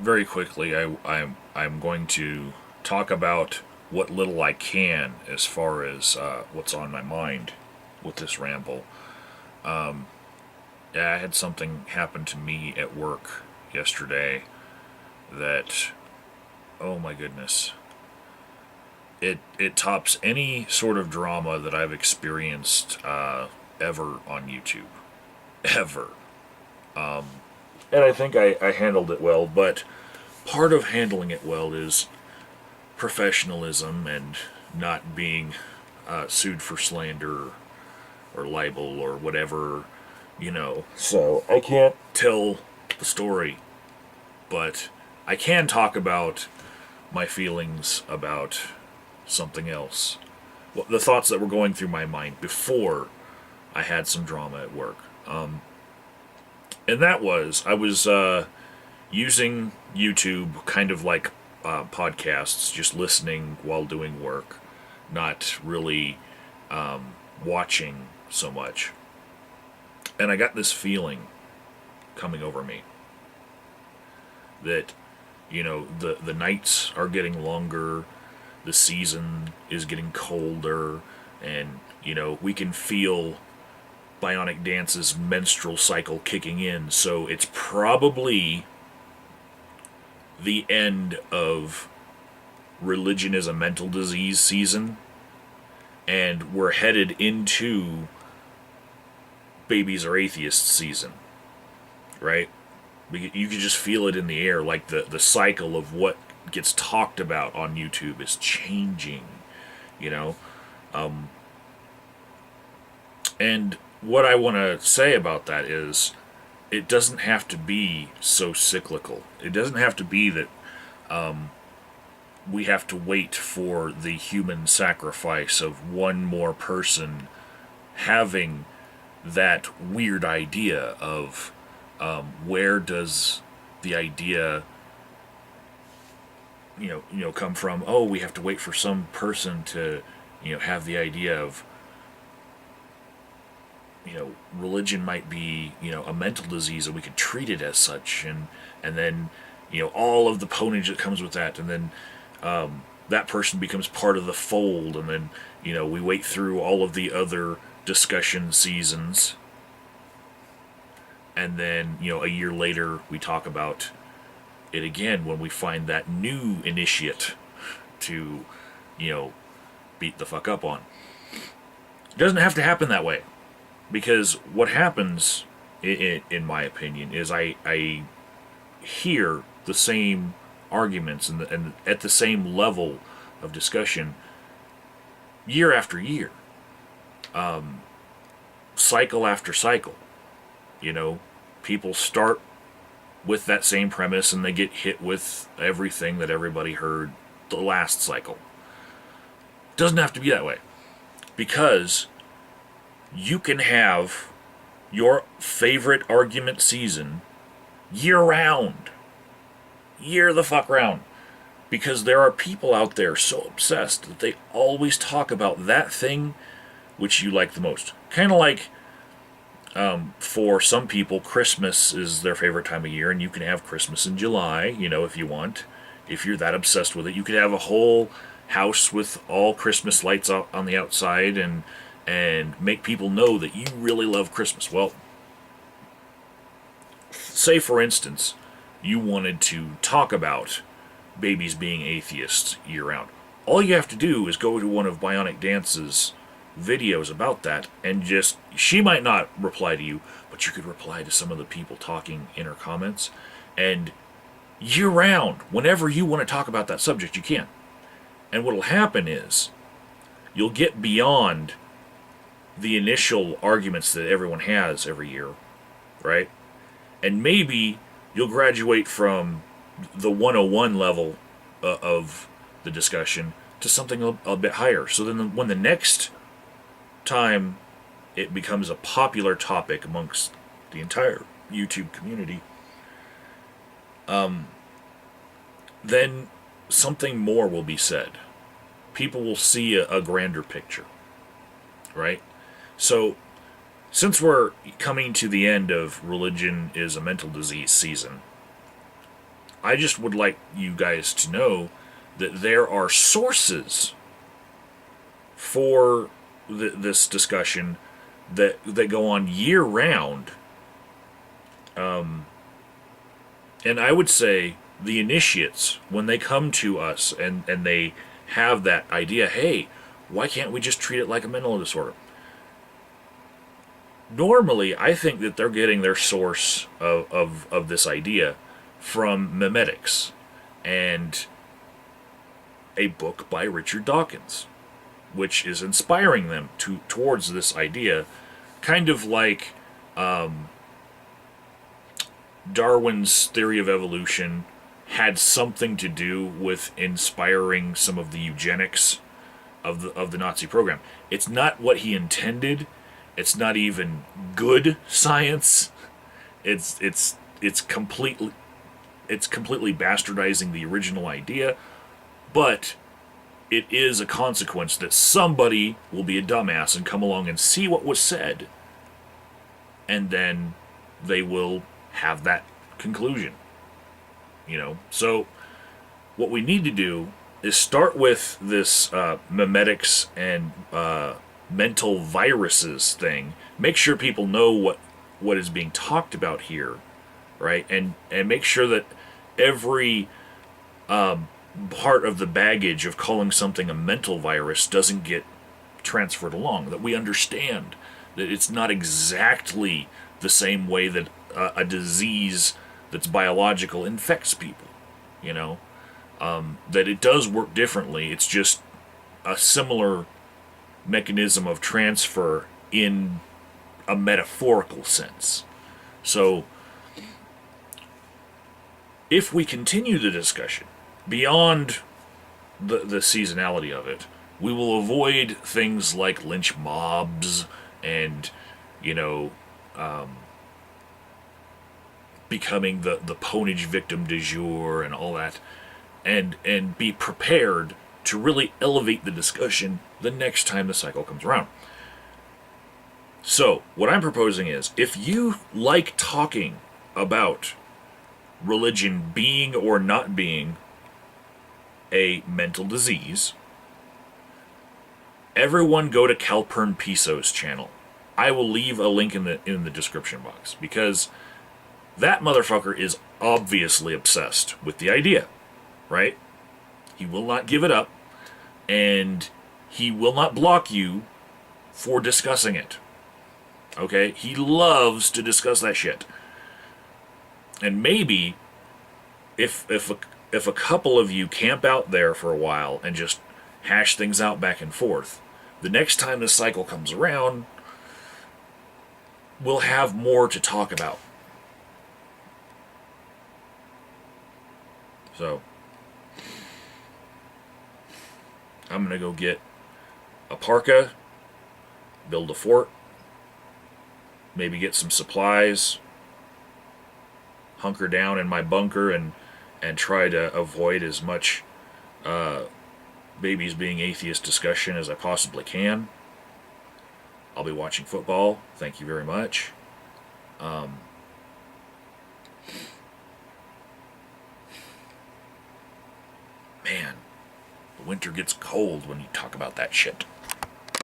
very quickly, I'm going to talk about what little I can as far as what's on my mind with this ramble. Yeah, I had something happen to me at work yesterday that, oh my goodness, it tops any sort of drama that I've experienced ever on YouTube, ever. And I think I handled it well, but part of handling it well is professionalism and not being sued for slander or libel or whatever. So I can't tell the story, but I can talk about my feelings about something else. Well, the thoughts that were going through my mind before I had some drama at work. And that was, I was using YouTube kind of like podcasts, just listening while doing work, not really watching so much. And I got this feeling coming over me that, the nights are getting longer, the season is getting colder, and, we can feel Bionic Dance's menstrual cycle kicking in, so it's probably the end of religion is a mental disease season, and we're headed into babies are atheists season, right? You can just feel it in the air, like the cycle of what gets talked about on YouTube is changing, you know? And what I want to say about that is it doesn't have to be so cyclical. It doesn't have to be that we have to wait for the human sacrifice of one more person having that weird idea of where does the idea come from. Oh, we have to wait for some person to have the idea of religion might be a mental disease and we could treat it as such, and then all of the ponage that comes with that, and then that person becomes part of the fold, and then we wait through all of the other discussion seasons, and then a year later we talk about it again when we find that new initiate to beat the fuck up on. It doesn't have to happen that way, because what happens in my opinion is I hear the same arguments and at the same level of discussion year after year, cycle after cycle. People start with that same premise and they get hit with everything that everybody heard the last cycle. Doesn't have to be that way, because you can have your favorite argument season year round. Year the fuck round. Because there are people out there so obsessed that they always talk about that thing which you like the most. Kind of like, for some people, Christmas is their favorite time of year, and you can have Christmas in July, if you want. If you're that obsessed with it, you could have a whole house with all Christmas lights out on the outside and make people know that you really love Christmas. Well, say for instance, you wanted to talk about babies being atheists year round. All you have to do is go to one of Bionic Dance's videos about that, and she might not reply to you, but you could reply to some of the people talking in her comments, and year round, whenever you want to talk about that subject, you can. And what'll happen is you'll get beyond the initial arguments that everyone has every year, right? And maybe you'll graduate from the 101 level of the discussion to something a bit higher. So then when the next time it becomes a popular topic amongst the entire YouTube community, then something more will be said. People will see a grander picture, right? So, since we're coming to the end of religion is a mental disease season, I just would like you guys to know that there are sources for this discussion that go on year round. And I would say the initiates, when they come to us and they have that idea, hey, why can't we just treat it like a mental disorder? Normally, I think that they're getting their source of this idea from memetics and a book by Richard Dawkins, which is inspiring them towards this idea, kind of like Darwin's theory of evolution had something to do with inspiring some of the eugenics of the Nazi program. It's not what he intended. It's not even good science. It's completely bastardizing the original idea, but it is a consequence that somebody will be a dumbass and come along and see what was said, and then they will have that conclusion. So what we need to do is start with this memetics and mental viruses thing. Make sure people know what is being talked about here, right? And make sure that every part of the baggage of calling something a mental virus doesn't get transferred along. That we understand that it's not exactly the same way that a disease that's biological infects people. That it does work differently. It's just a similar mechanism of transfer in a metaphorical sense. So, if we continue the discussion beyond the seasonality of it, we will avoid things like lynch mobs and, becoming the ponage victim du jour and all that, and be prepared to really elevate the discussion the next time the cycle comes around. So, what I'm proposing is, if you like talking about religion being or not being a mental disease, everyone go to Calpern Piso's channel. I will leave a link in the description box, because that motherfucker is obviously obsessed with the idea, right? He will not give it up, and he will not block you for discussing it. Okay? He loves to discuss that shit. And maybe if a couple of you camp out there for a while and just hash things out back and forth, the next time this cycle comes around, we'll have more to talk about. So, I'm going to go get a parka, build a fort, maybe get some supplies, hunker down in my bunker, and try to avoid as much babies being atheist discussion as I possibly can. I'll be watching football. Thank you very much. Man, the winter gets cold when you talk about that shit.